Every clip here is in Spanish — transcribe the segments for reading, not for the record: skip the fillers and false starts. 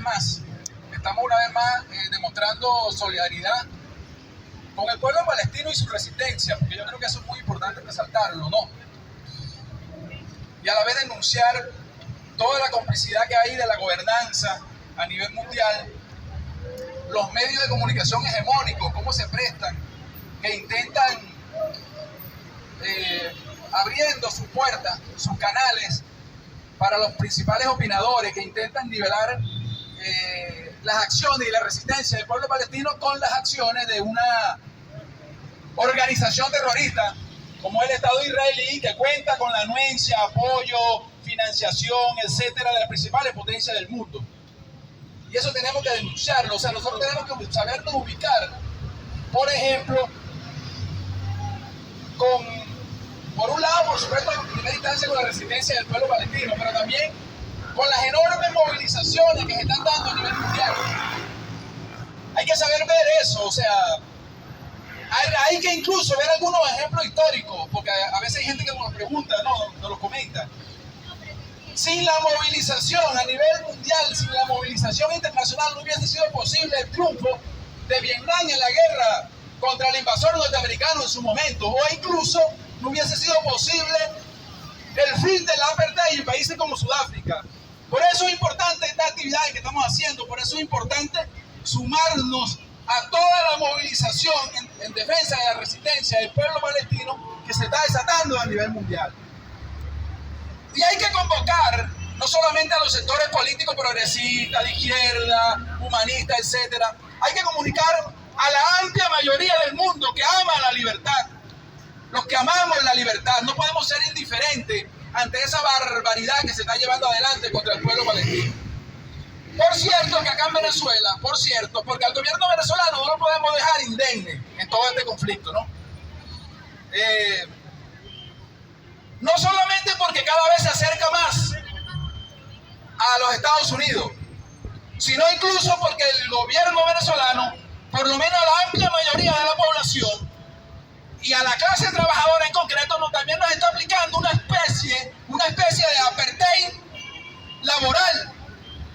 más demostrando solidaridad con el pueblo palestino y su resistencia, porque yo creo que eso es muy importante resaltarlo, ¿no? Y a la vez denunciar toda la complicidad que hay de la gobernanza a nivel mundial, los medios de comunicación hegemónicos, cómo se prestan, que intentan abriendo sus puertas, sus canales para los principales opinadores, que intentan nivelar las acciones y la resistencia del pueblo palestino con las acciones de una organización terrorista como el Estado israelí, que cuenta con la anuencia, apoyo, financiación, etcétera, de las principales potencias del mundo. Y eso tenemos que denunciarlo. O sea, nosotros tenemos que sabernos ubicar, por ejemplo, por un lado, por supuesto, en primera instancia con la resistencia del pueblo palestino, pero también con las enormes movilizaciones que se están dando a nivel mundial. Hay que saber ver eso, o sea, hay que incluso ver algunos ejemplos históricos, porque a veces hay gente que nos pregunta, nos lo comenta. Sin la movilización a nivel mundial, sin la movilización internacional, no hubiese sido posible el triunfo de Vietnam en la guerra contra el invasor norteamericano en su momento, o incluso no hubiese sido posible el fin de la apartheid en países como Sudáfrica. Por eso es importante esta actividad que estamos haciendo, por eso es importante sumarnos a toda la movilización en defensa de la resistencia del pueblo palestino que se está desatando a nivel mundial. Y hay que convocar no solamente a los sectores políticos progresistas, de izquierda, humanistas, etcétera. Hay que comunicar a la amplia mayoría del mundo que ama la libertad. Los que amamos la libertad no podemos ser indiferentes ante esa barbaridad que se está llevando adelante contra el pueblo palestino. Por cierto que acá en Venezuela, porque al gobierno venezolano no lo podemos dejar indemne en todo este conflicto, ¿no? No solamente porque cada vez se acerca más a los Estados Unidos, sino incluso porque el gobierno venezolano, por lo menos a la amplia mayoría de la población y a la clase trabajadora en concreto, también nos está aplicando una especie de apartheid laboral.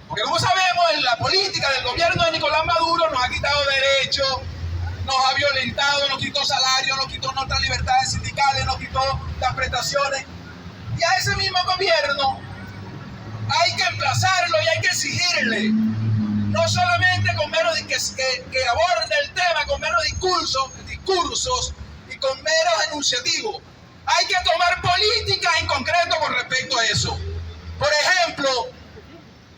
Porque como sabemos, en la política del gobierno de Nicolás Maduro nos ha quitado derechos, nos ha violentado, nos quitó salarios, nos quitó nuestras libertades sindicales, nos quitó las prestaciones. Y a ese mismo gobierno hay que emplazarlo y hay que exigirle, no solamente con menos que aborde el tema con menos discursos y con meros enunciativos. Hay que tomar políticas en concreto con respecto a eso. Por ejemplo,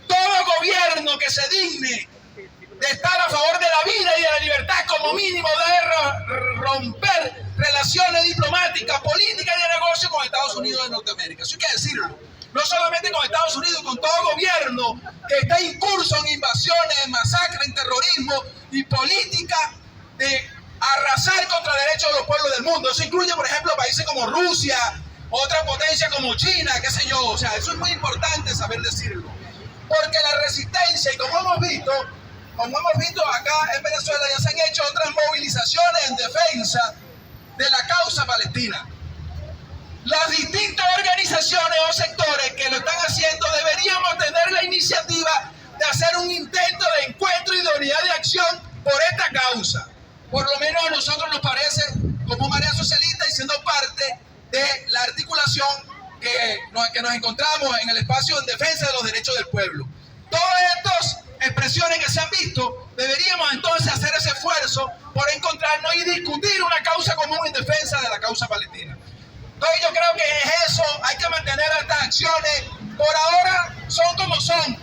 todo gobierno que se digne de estar a favor de la vida y de la libertad, como mínimo debe romper relaciones diplomáticas, políticas y de negocio con Estados Unidos de Norteamérica. Eso hay que decirlo. No solamente con Estados Unidos, con todo gobierno que está incurso en invasiones, en masacres, en terrorismo y política de arrasar contra derechos de los pueblos del mundo. Eso incluye, por ejemplo, países como Rusia, otra potencia como China, qué sé yo. O sea, eso es muy importante saber decirlo. Porque la resistencia, y como hemos visto acá en Venezuela, ya se han hecho otras movilizaciones en defensa de la causa palestina. Las distintas organizaciones o sectores que lo están haciendo deberíamos tener la iniciativa de hacer un intento de encuentro y de unidad de acción por esta causa. Por lo menos a nosotros nos parece, como Marea Socialista y siendo parte de la articulación que nos encontramos en el espacio en defensa de los derechos del pueblo. Todas estas expresiones que se han visto, deberíamos entonces hacer ese esfuerzo por encontrarnos y discutir una causa común en defensa de la causa palestina. Entonces yo creo que es eso, hay que mantener estas acciones. Por ahora son como son,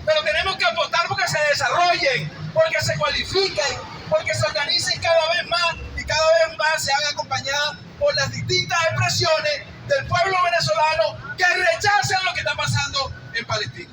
pero tenemos que apostar porque se desarrollen, porque se cualifiquen, porque se organicen cada vez más y cada vez más se hagan acompañadas por las distintas expresiones del pueblo venezolano que rechazan lo que está pasando en Palestina.